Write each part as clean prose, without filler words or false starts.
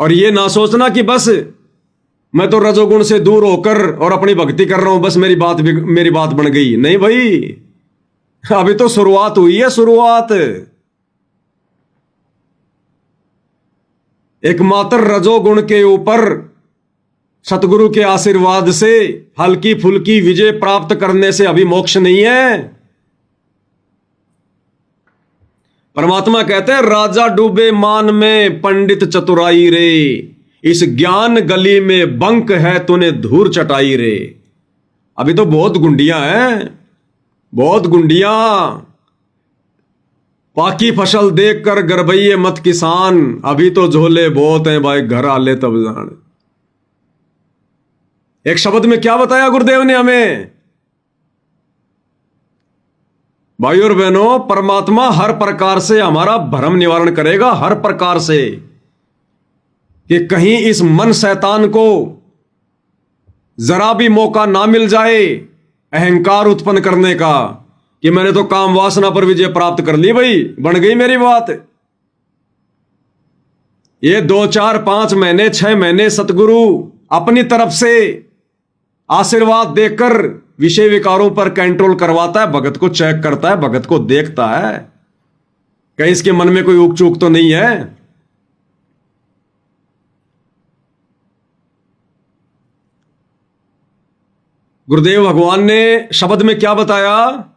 और ये ना सोचना कि बस मैं तो रजोगुण से दूर होकर और अपनी भक्ति कर रहा हूं, बस मेरी बात बन गई। नहीं भाई, अभी तो शुरुआत हुई है, शुरुआत। एकमात्र रजोगुण के ऊपर सतगुरु के आशीर्वाद से हल्की फुल्की विजय प्राप्त करने से अभी मोक्ष नहीं है। परमात्मा कहते हैं, राजा डूबे मान में पंडित चतुराई रे, इस ज्ञान गली में बंक है तूने धूर चटाई रे। अभी तो बहुत गुंडियां हैं, बहुत गुंडियां। पाकी फसल देखकर गरबैये मत किसान, अभी तो झोले बहुत हैं भाई, घर आले तब जान। एक शब्द में क्या बताया गुरुदेव ने हमें? भाई और बहनों, परमात्मा हर प्रकार से हमारा भ्रम निवारण करेगा, हर प्रकार से, कि कहीं इस मन शैतान को जरा भी मौका ना मिल जाए अहंकार उत्पन्न करने का, कि मैंने तो काम वासना पर विजय प्राप्त कर ली, भाई बन गई मेरी बात। ये 2, 4, 5 महीने 6 महीने सतगुरु अपनी तरफ से आशीर्वाद देकर विषय विकारों पर कंट्रोल करवाता है, भगत को चेक करता है, भगत को देखता है कहीं इसके मन में कोई ऊक चूक तो नहीं है। गुरुदेव भगवान ने शब्द में क्या बताया?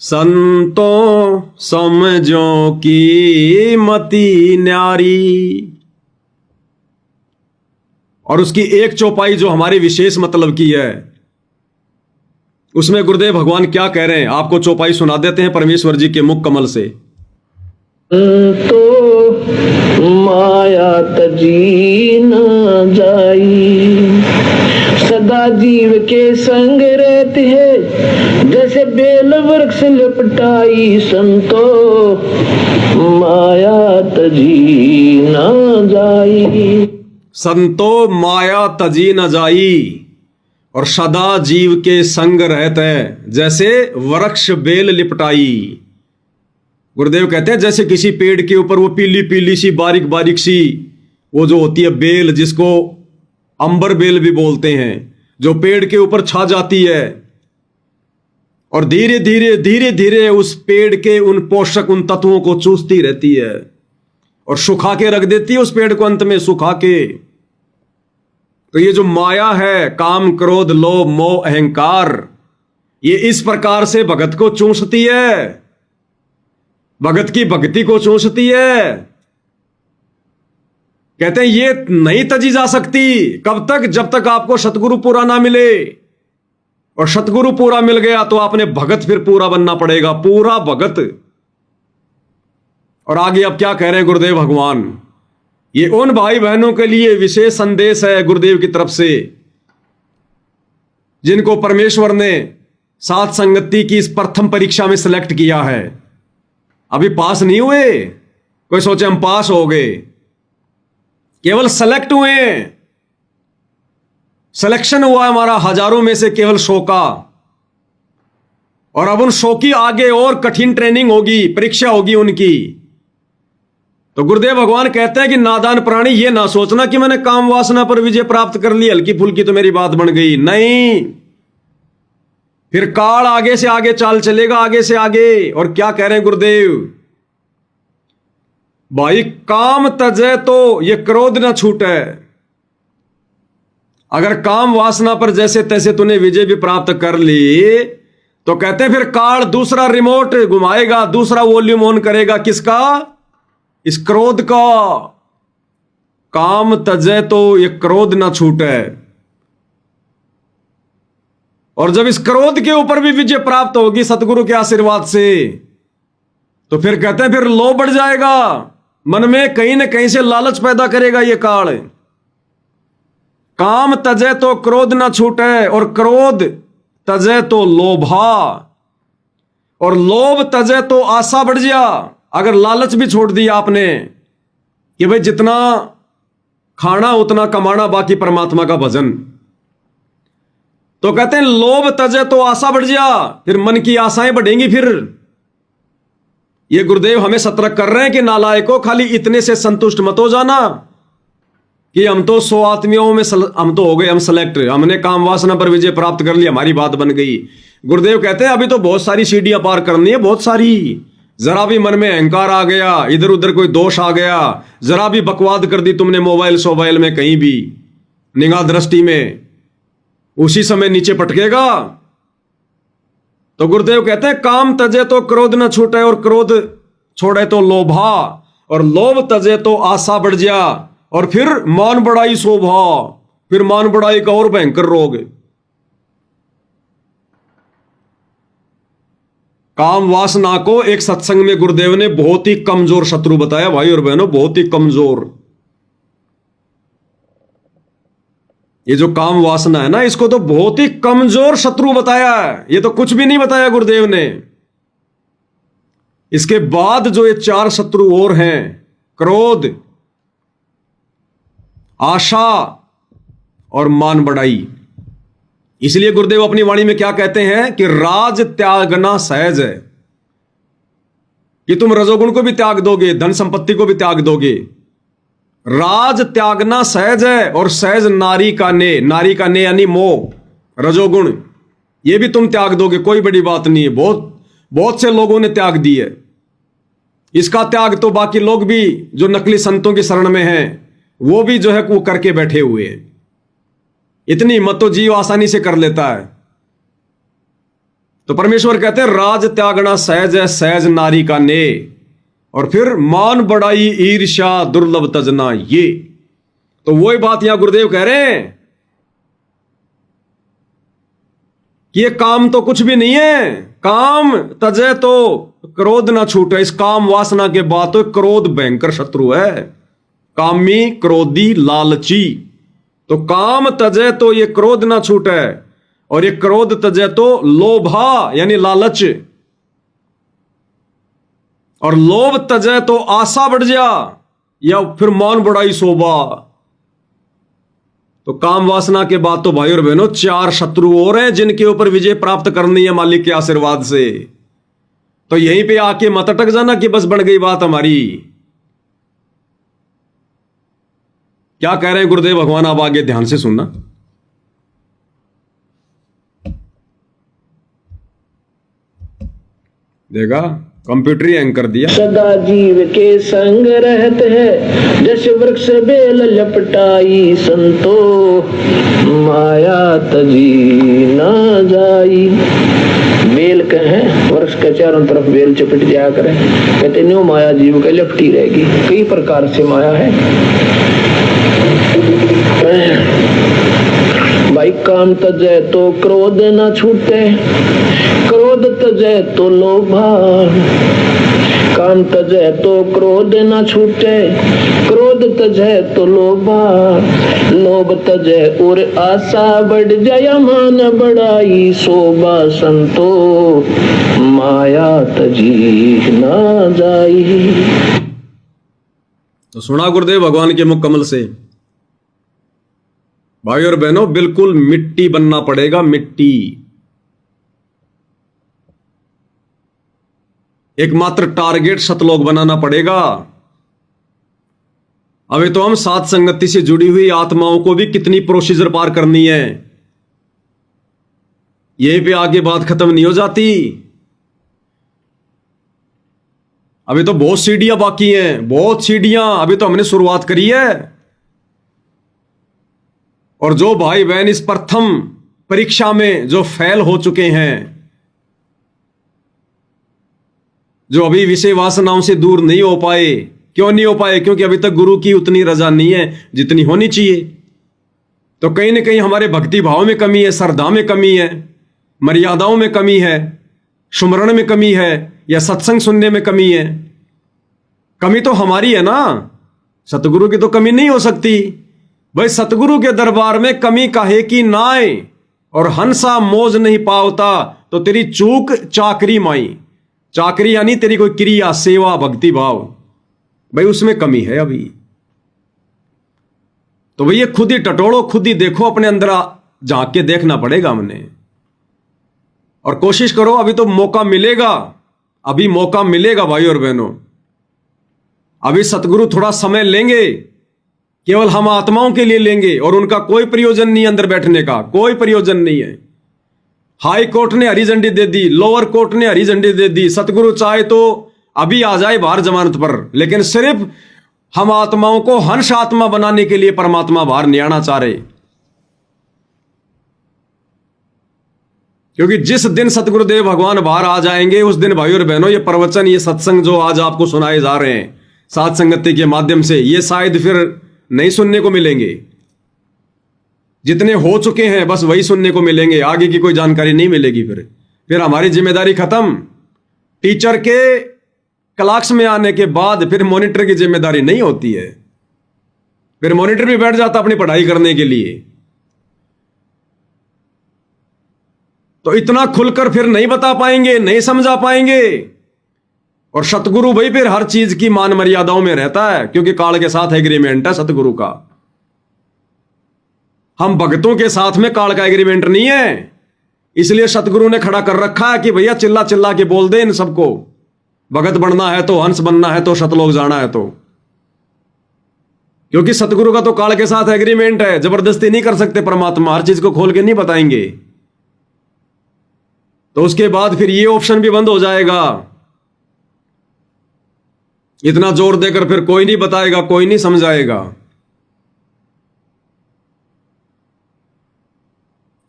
संतों समझो की मति न्यारी। और उसकी एक चौपाई जो हमारे विशेष मतलब की है, उसमें गुरुदेव भगवान क्या कह रहे हैं, आपको चौपाई सुना देते हैं परमेश्वर जी के मुख कमल से। तो माया तजी न जाई, सदा जीव के संग रहते हैं, जैसे बेल वृक्ष लिपटाई। संतो माया तजी न जाई, संतो माया तजी न जाई, और सदा जीव के संग रहते जैसे वृक्ष बेल लिपटाई। गुरुदेव कहते हैं, जैसे किसी पेड़ के ऊपर वो पीली पीली सी बारीक बारीक सी वो जो होती है बेल, जिसको अंबर बेल भी बोलते हैं, जो पेड़ के ऊपर छा जाती है और धीरे धीरे धीरे धीरे उस पेड़ के उन पोषक उन तत्वों को चूसती रहती है और सुखा के रख देती है उस पेड़ को, अंत में सुखा के। तो ये जो माया है, काम क्रोध लोभ मोह अहंकार, ये इस प्रकार से भगत को चूसती है, भगत की भक्ति को चूसती है। कहते हैं ये नहीं तजी जा सकती, कब तक? जब तक आपको सतगुरु पूरा ना मिले। और सतगुरु पूरा मिल गया तो आपने भगत फिर पूरा बनना पड़ेगा, पूरा भगत। और आगे अब क्या कह रहे हैं गुरुदेव भगवान? ये उन भाई बहनों के लिए विशेष संदेश है गुरुदेव की तरफ से, जिनको परमेश्वर ने सात संगति की इस प्रथम परीक्षा में सिलेक्ट किया है। अभी पास नहीं हुए, कोई सोचे हम पास हो गए, केवल सेलेक्ट हुए। सिलेक्शन हुआ हमारा हजारों में से केवल 100 का। और अब उन 100 की आगे और कठिन ट्रेनिंग होगी, परीक्षा होगी उनकी। तो गुरुदेव भगवान कहते हैं कि नादान प्राणी, ये ना सोचना कि मैंने काम वासना पर विजय प्राप्त कर ली, हल्की फुल्की तो मेरी बात बन गई। नहीं, फिर काल आगे से आगे चाल चलेगा, आगे से आगे। और क्या कह रहे हैं गुरुदेव? भाई काम तजे तो ये क्रोध ना छूटे। अगर काम वासना पर जैसे तैसे तूने विजय भी प्राप्त कर ली, तो कहते हैं फिर काल दूसरा रिमोट घुमाएगा, दूसरा वॉल्यूम ऑन करेगा। किसका? इस क्रोध का। काम तजे तो ये क्रोध ना छूटे। और जब इस क्रोध के ऊपर भी विजय प्राप्त होगी सतगुरु के आशीर्वाद से, तो फिर कहते हैं फिर लोभ बढ़ जाएगा मन में, कहीं ना कहीं से लालच पैदा करेगा ये काल। काम तजे तो क्रोध ना छूटे, और क्रोध तजे तो लोभा, और लोभ तजे तो आशा बढ़ जा। अगर लालच भी छोड़ दिया आपने कि भाई जितना खाना उतना कमाना, बाकी परमात्मा का भजन, तो कहते हैं लोभ तजे तो आशा बढ़ जा, फिर मन की आशाएं बढ़ेंगी। फिर ये गुरुदेव हमें सतर्क कर रहे हैं कि नालायकों, खाली इतने से संतुष्ट मत हो जाना कि हम तो 100 आत्मियों में हम तो हो गए, हम सेलेक्ट, हमने काम वासना पर विजय प्राप्त कर लिया, हमारी बात बन गई। गुरुदेव कहते हैं अभी तो बहुत सारी सीढ़ियां पार करनी है, बहुत सारी। जरा भी मन में अहंकार आ गया, इधर उधर कोई दोष आ गया, जरा भी बकवाद कर दी तुमने मोबाइल सोबाइल में, कहीं भी निगाह दृष्टि में, उसी समय नीचे पटकेगा। तो गुरुदेव कहते हैं काम तजे तो क्रोध न छूटे, और क्रोध छोड़े तो लोभा, और लोभ तजे तो आशा बढ़ जा, और फिर मान बढ़ाई शोभा, फिर मान बढ़ाई का और भयंकर रोग। काम वासना को एक सत्संग में गुरुदेव ने बहुत ही कमजोर शत्रु बताया, भाई और बहनों, बहुत ही कमजोर। ये जो काम वासना है ना, इसको तो बहुत ही कमजोर शत्रु बताया है, ये तो कुछ भी नहीं बताया गुरुदेव ने। इसके बाद जो ये 4 शत्रु और हैं, क्रोध, आशा और मान बढ़ाई। इसलिए गुरुदेव अपनी वाणी में क्या कहते हैं कि राज त्यागना सहज है, कि तुम रजोगुण को भी त्याग दोगे, धन संपत्ति को भी त्याग दोगे। राज त्यागना सहज है, और सहज नारी का ने, नारी का ने यानी मोह, रजोगुण, ये भी तुम त्याग दोगे, कोई बड़ी बात नहीं है। बहुत से लोगों ने त्याग दी है। इसका त्याग तो बाकी लोग भी जो नकली संतों की शरण में हैं, वो भी जो है वो करके बैठे हुए हैं। इतनी हिम्मत तो जीव आसानी से कर लेता है। तो परमेश्वर कहते हैं राज त्यागना सहज है, सहज नारी का ने, और फिर मान बढ़ाई ईर्ष्या दुर्लभ तजना। ये तो वही बात यहां गुरुदेव कह रहे हैं कि ये काम तो कुछ भी नहीं है। काम तजे तो क्रोध ना छूटे। इस काम वासना के बाद तो क्रोध भयंकर शत्रु है, कामी, क्रोधी, लालची। तो काम तजे तो ये क्रोध ना छूटे, और ये क्रोध तजे तो लोभा यानी लालच, और लोभ तजे तो आशा बढ़ जा, या फिर मान बढ़ाई शोभा। तो काम वासना के बाद तो भाई और बहनों 4 शत्रु और हैं जिनके ऊपर विजय प्राप्त करनी है मालिक के आशीर्वाद से। तो यहीं पे आके मत अटक जाना कि बस बढ़ गई बात हमारी। क्या कह रहे हैं गुरुदेव भगवान, आप आगे ध्यान से सुनना। देखा, कंप्यूटर ही हैंग कर दिया। सदा जीव के संग रहते हैं, जैसे वृक्ष बेल लपटाई, संतो माया तजी न जाई। बेल कहें, वृक्ष के चारों तरफ बेल चपट जाया करें, कहते न्यू माया जीव के लपटी रहेगी। कई प्रकार से माया है भाई। काम तजे तो क्रोध न छूटे, क्रोध तजे तो लोभा। काम तजे तो क्रोध न छूटे, क्रोध तजे तो लोभा। लोभ तजे और आशा बढ़ जाए, मान बढ़ाई शोभा। संतो माया तजी न जाई। तो सुना गुरुदेव भगवान के मुख कमल से। भाई और बहनों, बिल्कुल मिट्टी बनना पड़ेगा, मिट्टी। एकमात्र टारगेट सतलोक बनाना पड़ेगा। अभी तो हम साथ संगति से जुड़ी हुई आत्माओं को भी कितनी प्रोसीजर पार करनी है, यहीं पे आगे बात खत्म नहीं हो जाती। अभी तो बहुत सीढ़ियां बाकी हैं, बहुत सीढ़ियां। अभी तो हमने शुरुआत करी है। और जो भाई बहन इस प्रथम परीक्षा में जो फेल हो चुके हैं, जो अभी विषय वासनाओं से दूर नहीं हो पाए, क्यों नहीं हो पाए? क्योंकि अभी तक गुरु की उतनी रजा नहीं है जितनी होनी चाहिए। तो कहीं ना कहीं हमारे भक्ति भाव में कमी है, श्रद्धा में कमी है, मर्यादाओं में कमी है, सुमरण में कमी है, या सत्संग सुनने में कमी है। कमी तो हमारी है ना, सतगुरु की तो कमी नहीं हो सकती। भाई सतगुरु के दरबार में कमी काहे की नाय, और हंसा मौज नहीं पावता, तो तेरी चूक चाकरी माई। चाकरी यानी तेरी कोई क्रिया, सेवा, भक्ति भाव, भाई उसमें कमी है अभी। तो भैया खुद ही टटोलो, खुद ही देखो, अपने अंदर झांक के देखना पड़ेगा हमने। और कोशिश करो, अभी तो मौका मिलेगा, अभी मौका मिलेगा भाई और बहनों। अभी सतगुरु थोड़ा समय लेंगे, केवल हम आत्माओं के लिए लेंगे, और उनका कोई प्रयोजन नहीं, अंदर बैठने का कोई प्रयोजन नहीं है। हाई कोर्ट ने हरी झंडी दे दी, लोअर कोर्ट ने हरी झंडी दे दी, सतगुरु चाहे तो अभी आ जाए बाहर जमानत पर, लेकिन सिर्फ हम आत्माओं को हंस आत्मा बनाने के लिए परमात्मा बाहर नहीं आना चाह रहे। क्योंकि जिस दिन सतगुरुदेव भगवान बाहर आ जाएंगे उस दिन भाई और बहनों ये प्रवचन, ये सत्संग जो आज आपको सुनाए जा रहे हैं साथ संगति के माध्यम से, ये शायद फिर नहीं सुनने को मिलेंगे। जितने हो चुके हैं बस वही सुनने को मिलेंगे, आगे की कोई जानकारी नहीं मिलेगी। फिर हमारी जिम्मेदारी खत्म। टीचर के क्लास में आने के बाद फिर मॉनिटर की जिम्मेदारी नहीं होती है, फिर मॉनिटर भी बैठ जाता अपनी पढ़ाई करने के लिए। तो इतना खुलकर फिर नहीं बता पाएंगे, नहीं समझा पाएंगे। और सतगुरु भाई फिर हर चीज की मान मर्यादाओं में रहता है, क्योंकि काल के साथ एग्रीमेंट है सतगुरु का। हम भक्तों के साथ में काल का एग्रीमेंट नहीं है, इसलिए सतगुरु ने खड़ा कर रखा है कि भैया चिल्ला चिल्ला के बोल दे इन सबको, भगत बनना है तो, हंस बनना है तो, सतलोक जाना है तो। क्योंकि सतगुरु का तो काल के साथ एग्रीमेंट है, जबरदस्ती नहीं कर सकते परमात्मा, हर चीज को खोल के नहीं बताएंगे। तो उसके बाद फिर ये ऑप्शन भी बंद हो जाएगा। इतना जोर देकर फिर कोई नहीं बताएगा, कोई नहीं समझाएगा।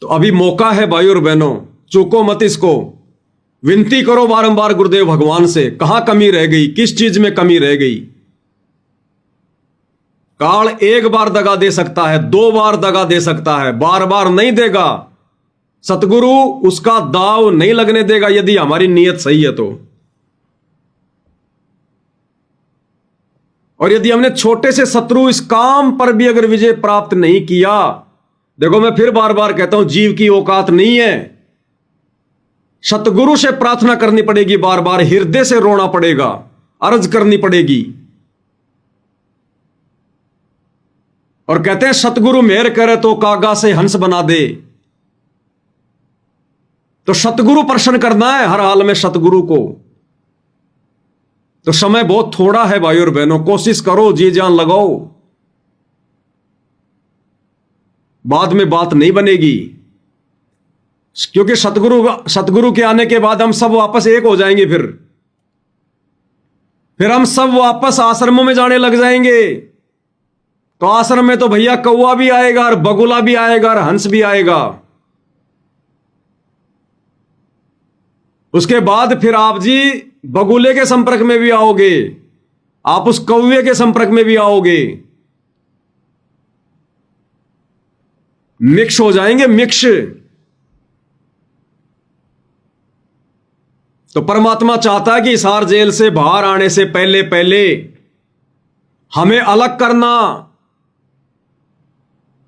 तो अभी मौका है भाई और बहनों, चूको मत इसको। विनती करो बारंबार गुरुदेव भगवान से, कहां कमी रह गई, किस चीज में कमी रह गई। काल एक बार दगा दे सकता है, 2 बार दगा दे सकता है, बार बार नहीं देगा। सतगुरु उसका दाव नहीं लगने देगा यदि हमारी नीयत सही है तो। और यदि हमने छोटे से शत्रु इस काम पर भी अगर विजय प्राप्त नहीं किया, देखो मैं फिर बार बार कहता हूं, जीव की औकात नहीं है। सतगुरु से प्रार्थना करनी पड़ेगी, बार बार हृदय से रोना पड़ेगा, अर्ज करनी पड़ेगी। और कहते हैं सतगुरु मेहर करे तो कागा से हंस बना दे। तो सतगुरु प्रसन्न करना है हर हाल में सतगुरु को। तो समय बहुत थोड़ा है भाई और बहनों, कोशिश करो, जी जान लगाओ, बाद में बात नहीं बनेगी। क्योंकि सतगुरु के आने के बाद हम सब वापस एक हो जाएंगे। फिर हम सब वापस आश्रमों में जाने लग जाएंगे। तो आश्रम में तो भैया कौवा भी आएगा और बगुला भी आएगा और हंस भी आएगा। उसके बाद फिर आप जी बगुले के संपर्क में भी आओगे, आप उस कौवे के संपर्क में भी आओगे, मिक्स हो जाएंगे, मिक्स। तो परमात्मा चाहता है कि हिसार जेल से बाहर आने से पहले पहले हमें अलग करना,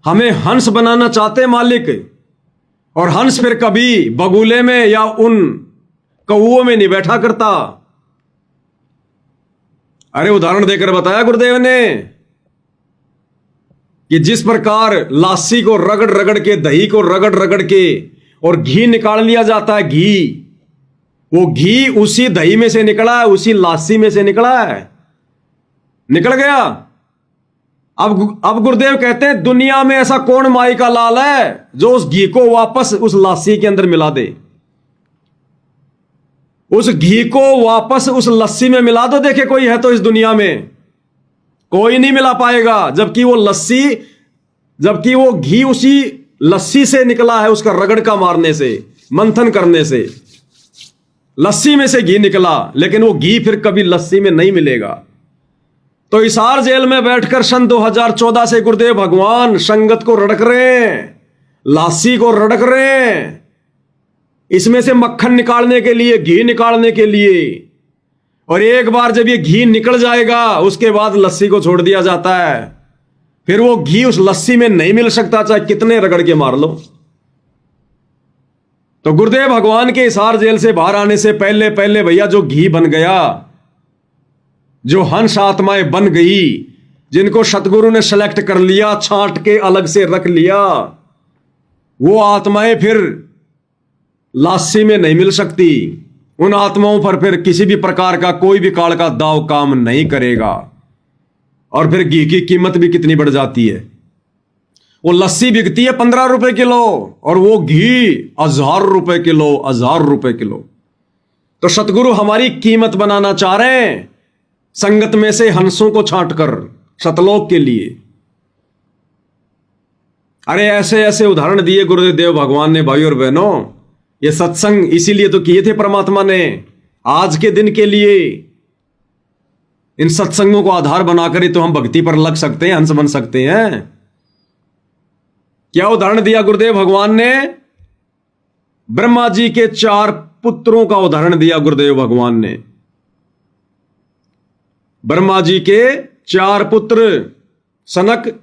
हमें हंस बनाना चाहते मालिक। और हंस फिर कभी बगुले में या उन कौओं में नहीं बैठा करता। अरे उदाहरण देकर बताया गुरुदेव ने कि जिस प्रकार लासी को रगड़ रगड़ के, दही को रगड़ रगड़ के और घी निकाल लिया जाता है, घी, वो घी उसी दही में से निकला है, उसी लासी में से निकला है, निकल गया। अब गुरुदेव कहते हैं दुनिया में ऐसा कौन माई का लाल है जो उस घी को वापस उस लासी के अंदर मिला दे, उस घी को वापस उस लस्सी में मिला दो, देखे कोई है तो इस दुनिया में कोई नहीं मिला पाएगा। जबकि वो घी उसी लस्सी से निकला है, उसका रगड़ का मारने से, मंथन करने से लस्सी में से घी निकला, लेकिन वो घी फिर कभी लस्सी में नहीं मिलेगा। तो हिसार जेल में बैठकर सन 2014 से गुरुदेव भगवान संगत को रड़क रहे हैं, लासी को रड़क रहे हैं, इसमें से मक्खन निकालने के लिए, घी निकालने के लिए। और एक बार जब ये घी निकल जाएगा उसके बाद लस्सी को छोड़ दिया जाता है। फिर वो घी उस लस्सी में नहीं मिल सकता, चाहे कितने रगड़ के मार लो। तो गुरुदेव भगवान के हिसार जेल से बाहर आने से पहले पहले भैया जो घी बन गया, जो हंस आत्माएं बन गई, जिनको सतगुरु ने सेलेक्ट कर लिया, छांट के अलग से रख लिया, वो आत्माएं फिर लासी में नहीं मिल सकती, उन आत्माओं पर फिर किसी भी प्रकार का कोई भी काल का दाव काम नहीं करेगा। और फिर घी की कीमत भी कितनी बढ़ जाती है। वो लस्सी बिकती है 15 रुपए किलो और वो घी 1000 रुपए किलो, 1000 रुपए किलो। तो सतगुरु हमारी कीमत बनाना चाह रहे हैं संगत में से हंसों को छांटकर सतलोक के लिए। अरे ऐसे ऐसे उदाहरण दिए गुरुदेव भगवान ने भाई और बहनों। ये सत्संग इसीलिए तो किए थे परमात्मा ने, आज के दिन के लिए। इन सत्संगों को आधार बनाकर ही तो हम भक्ति पर लग सकते हैं, हंस बन सकते हैं। क्या उदाहरण दिया गुरुदेव भगवान ने? ब्रह्मा जी के 4 पुत्रों का उदाहरण दिया गुरुदेव भगवान ने। ब्रह्मा जी के 4 पुत्र, सनक,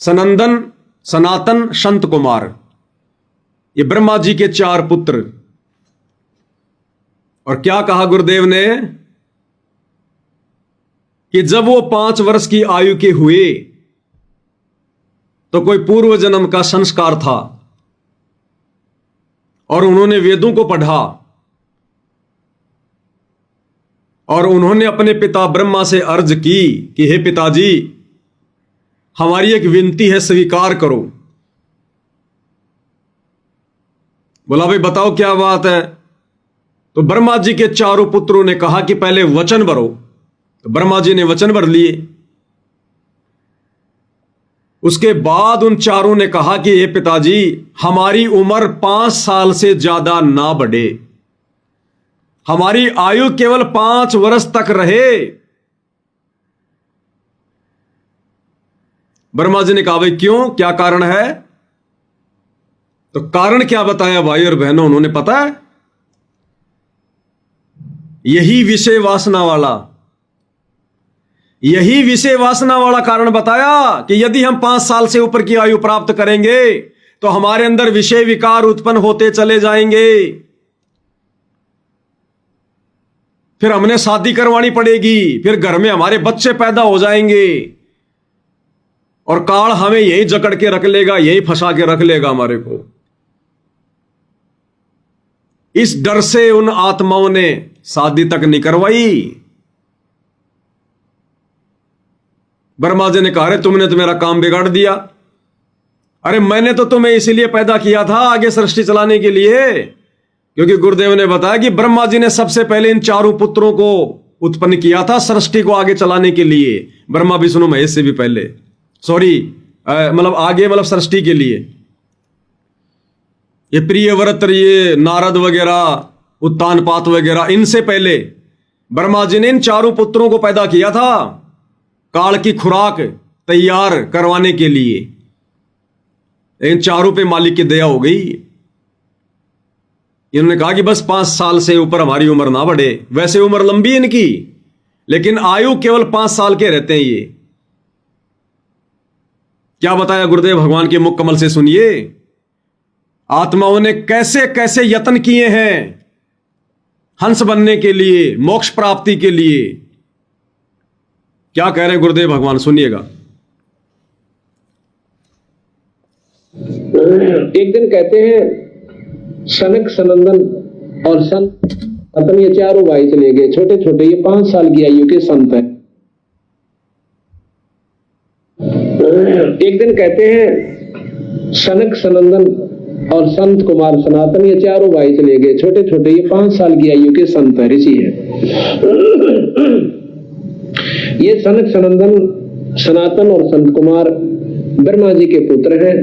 सनंदन, सनातन, संत कुमार। ये ब्रह्मा जी के 4 पुत्र। और क्या कहा गुरुदेव ने कि जब वो 5 वर्ष की आयु के हुए तो कोई पूर्व जन्म का संस्कार था और उन्होंने वेदों को पढ़ा और उन्होंने अपने पिता ब्रह्मा से अर्ज की कि हे पिताजी, हमारी एक विनती है, स्वीकार करो। बोला भाई बताओ क्या बात है। तो ब्रह्मा जी के 4 पुत्रों ने कहा कि पहले वचन भरो। तो ब्रह्मा जी ने वचन भर लिए। उसके बाद उन 4 ने कहा कि हे पिताजी, हमारी उम्र 5 साल से ज्यादा ना बढ़े, हमारी आयु केवल 5 वर्ष तक रहे। ब्रह्मा जी ने कहा भाई क्यों, क्या कारण है? तो कारण क्या बताया भाई और बहनों, उन्होंने पता है? यही विषय वासना वाला कारण बताया कि यदि हम 5 साल से ऊपर की आयु प्राप्त करेंगे तो हमारे अंदर विषय विकार उत्पन्न होते चले जाएंगे। फिर हमने शादी करवानी पड़ेगी, फिर घर में हमारे बच्चे पैदा हो जाएंगे और काल हमें यही जकड़ के रख लेगा, यही फंसा के रख लेगा हमारे को। इस डर से उन आत्माओं ने शादी तक नहीं करवाई। ब्रह्मा जी ने कहा अरे तुमने तो मेरा काम बिगाड़ दिया। अरे मैंने तो तुम्हें इसीलिए पैदा किया था आगे सृष्टि चलाने के लिए, क्योंकि गुरुदेव ने बताया कि ब्रह्मा जी ने सबसे पहले इन 4 पुत्रों को उत्पन्न किया था सृष्टि को आगे चलाने के लिए। ब्रह्मा विष्णु महेश से भी पहले, मतलब आगे, मतलब सृष्टि के लिए। ये प्रियव्रत, ये नारद वगैरह, उत्तानपात वगैरह, इनसे पहले ब्रह्मा जी ने इन 4 पुत्रों को पैदा किया था काल की खुराक तैयार करवाने के लिए। इन 4 पे मालिक की दया हो गई। इन्होंने कहा कि बस 5 साल से ऊपर हमारी उम्र ना बढ़े। वैसे उम्र लंबी है इनकी, लेकिन आयु केवल 5 साल के रहते हैं। ये क्या बताया गुरुदेव भगवान के मुख कमल से, सुनिए। आत्माओं ने कैसे कैसे यत्न किए हैं हंस बनने के लिए, मोक्ष प्राप्ति के लिए। क्या कह रहे हैं गुरुदेव भगवान, सुनिएगा। एक दिन कहते हैं सनक, सनंदन और संत अपने ये 4 भाई चले गए, छोटे छोटे, ये 5 साल की आयु के संत हैं। एक दिन कहते हैं सनक, सनंदन और संत कुमार सनातन, ये 4 भाई चले गए, छोटे छोटे, ये 5 साल की आयु के संत है, ऋषि है। ये सनक, सनंदन, सनातन और संत कुमार ब्रह्मा जी के पुत्र हैं।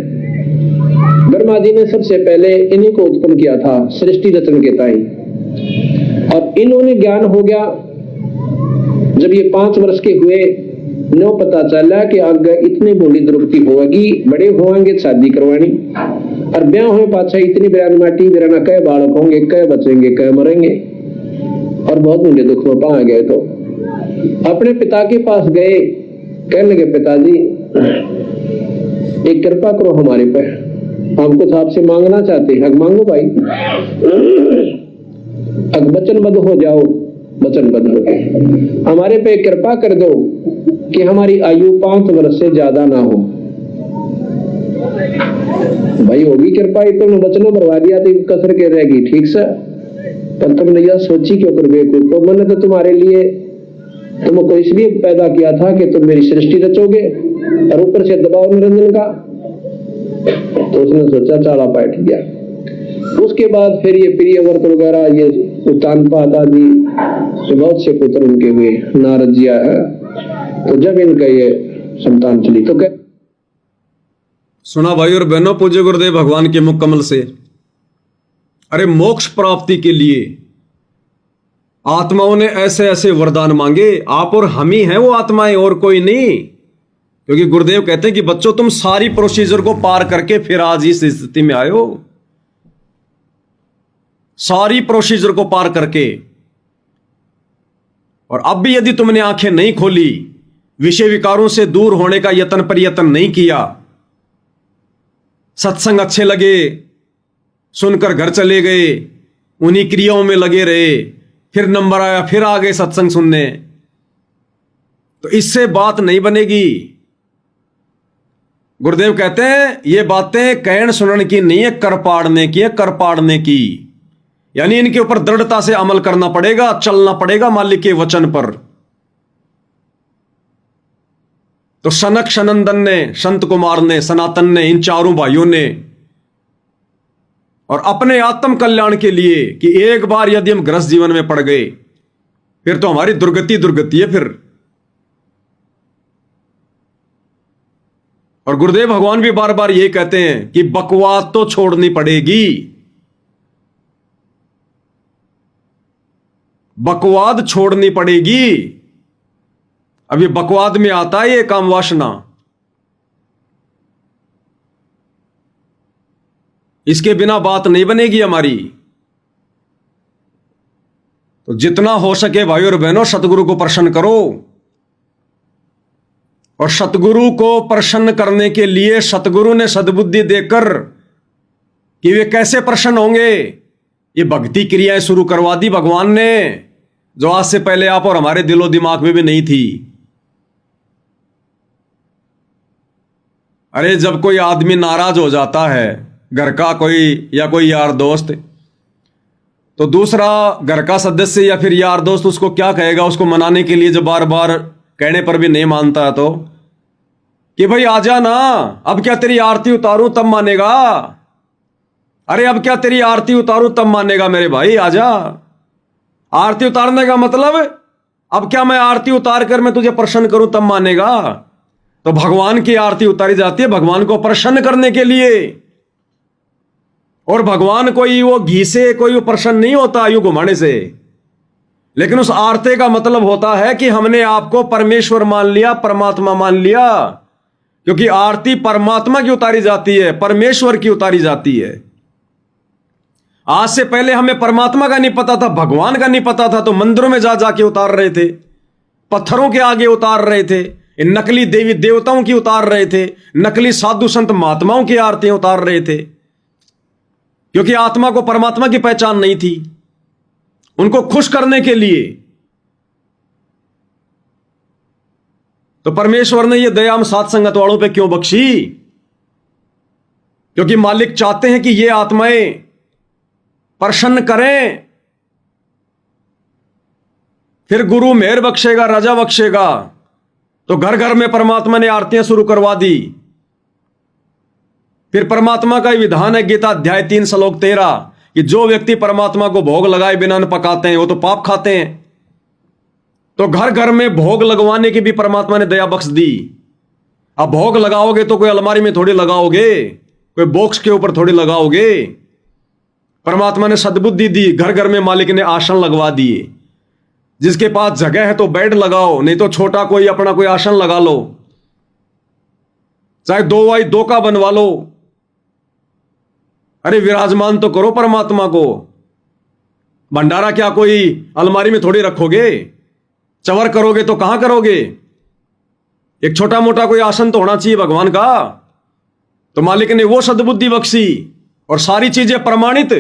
ब्रह्मा जी ने सबसे पहले इन्हीं को उत्पन्न किया था सृष्टि रचन के ताई। और इन्होंने ज्ञान हो गया जब ये 5 वर्ष के हुए, नो पता चला कि आगे इतनी बोली द्रुपति होगी, बड़े होंगे, शादी करवानी, और ब्याह हुए पाछा इतनी बिरान माटी बिराना, कई बालक होंगे, कई बचेंगे, कई मरेंगे। और बहुत मुझे दुख में पा गए तो अपने पिता के पास गए, कहने लगे पिताजी एक कृपा करो हमारे पे, हम कुछ आपसे मांगना चाहते हैं। मांगो भाई। वचनबद्ध हो जाओ। वचनबद्ध हो गए, हमारे पे कृपा कर दो कि हमारी आयु 5 वर्ष से ज्यादा ना हो। भाई होगी कृपा, तुमने वचनों भरवा दिया तो कसर के रहेगी, ठीक से। पर तुमने यह सोची क्यों कर बेवकूफ को, मैंने तो तुम्हारे लिए तुमको इसलिए पैदा किया था कि तुम मेरी सृष्टि रचोगे, और ऊपर से दबाव निरंजन का। तो उसने सोचा चाला बैठ गया। उसके बाद फिर ये प्रिय व्रत वगैरह, ये उत्तानपाद आदि बहुत से पुत्र उनके हुए, नारद जी है। तो जब इनका ये संतान चली तो क्या सुना भाई और बहनों पूज्य गुरुदेव भगवान के मुख कमल से। अरे मोक्ष प्राप्ति के लिए आत्माओं ने ऐसे ऐसे वरदान मांगे, आप और हम ही हैं वो आत्माएं, और कोई नहीं। क्योंकि गुरुदेव कहते हैं कि बच्चों तुम सारी प्रोसीजर को पार करके फिर आज इस स्थिति में आए हो, सारी प्रोसीजर को पार करके। और अब भी यदि तुमने आंखें नहीं खोली, विषय विकारों से दूर होने का यत्न प्रयत्न नहीं किया, सत्संग अच्छे लगे सुनकर घर चले गए, उन्हीं क्रियाओं में लगे रहे, फिर नंबर आया फिर आ गए सत्संग सुनने, तो इससे बात नहीं बनेगी। गुरुदेव कहते हैं ये बातें कहन सुनने की नहीं है, कर पाड़ने की है, कर पाड़ने की। यानी इनके ऊपर दृढ़ता से अमल करना पड़ेगा, चलना पड़ेगा मालिक के वचन पर। तो सनक सनंदन ने, संत कुमार ने, सनातन ने, इन चारों भाइयों ने, और अपने आत्म कल्याण के लिए कि एक बार यदि हम ग्रस्त जीवन में पड़ गए फिर तो हमारी दुर्गति दुर्गति है फिर। और गुरुदेव भगवान भी बार बार यही कहते हैं कि बकवाद तो छोड़नी पड़ेगी, बकवाद छोड़नी पड़ेगी। अभी बकवाद में आता है ये काम वासना, इसके बिना बात नहीं बनेगी हमारी। तो जितना हो सके भाई और बहनों सतगुरु को प्रसन्न करो, और सतगुरु को प्रसन्न करने के लिए सतगुरु ने सद्बुद्धि देकर कि वे कैसे प्रसन्न होंगे, ये भक्ति क्रियाएं शुरू करवा दी भगवान ने, जो आज से पहले आप और हमारे दिलो दिमाग में भी नहीं थी। अरे जब कोई आदमी नाराज हो जाता है, घर का कोई या कोई यार दोस्त, तो दूसरा घर का सदस्य या फिर यार दोस्त उसको क्या कहेगा, उसको मनाने के लिए जब बार बार कहने पर भी नहीं मानता है तो कि भाई आजा ना, अब क्या तेरी आरती उतारूं तब मानेगा, अरे अब क्या तेरी आरती उतारूं तब मानेगा मेरे भाई, आजा। आरती उतारने का मतलब अब क्या मैं आरती उतार कर मैं तुझे प्रसन्न करूं तब मानेगा। तो भगवान की आरती उतारी जाती है भगवान को प्रसन्न करने के लिए, और भगवान कोई वो घी से कोई वो प्रसन्न नहीं होता यूं घुमाने से, लेकिन उस आरती का मतलब होता है कि हमने आपको परमेश्वर मान लिया, परमात्मा मान लिया। क्योंकि आरती परमात्मा की उतारी जाती है, परमेश्वर की उतारी जाती है। आज से पहले हमें परमात्मा का नहीं पता था, भगवान का नहीं पता था, तो मंदिरों में जा जाके उतार रहे थे, पत्थरों के आगे उतार रहे थे, इन नकली देवी देवताओं की उतार रहे थे, नकली साधु संत महात्माओं की आरती उतार रहे थे, क्योंकि आत्मा को परमात्मा की पहचान नहीं थी। उनको खुश करने के लिए तो परमेश्वर ने यह दया हम सात संगत वालों पे क्यों बख्शी, क्योंकि मालिक चाहते हैं कि ये आत्माएं प्रसन्न करें, फिर गुरु मेहर बख्शेगा, राजा बख्शेगा। तो घर घर में परमात्मा ने आरतियां शुरू करवा दी। फिर परमात्मा का ही विधान है गीता अध्याय 3 श्लोक 13 कि जो व्यक्ति परमात्मा को भोग लगाए बिना न पकाते हैं वो तो पाप खाते हैं। तो घर घर में भोग लगवाने की भी परमात्मा ने दया बख्श दी। अब भोग लगाओगे तो कोई अलमारी में थोड़ी लगाओगे, कोई बॉक्स के ऊपर थोड़ी लगाओगे। परमात्मा ने सद्बुद्धि दी, घर घर में मालिक ने आसन लगवा दिए। जिसके पास जगह है तो बेड लगाओ, नहीं तो छोटा कोई अपना कोई आसन लगा लो, चाहे 2x2 का बनवा लो। अरे विराजमान तो करो परमात्मा को। भंडारा क्या कोई अलमारी में थोड़ी रखोगे, चवर करोगे तो कहां करोगे। एक छोटा मोटा कोई आसन तो होना चाहिए भगवान का। तो मालिक ने वो सद्बुद्धि बख्शी और सारी चीजें प्रमाणित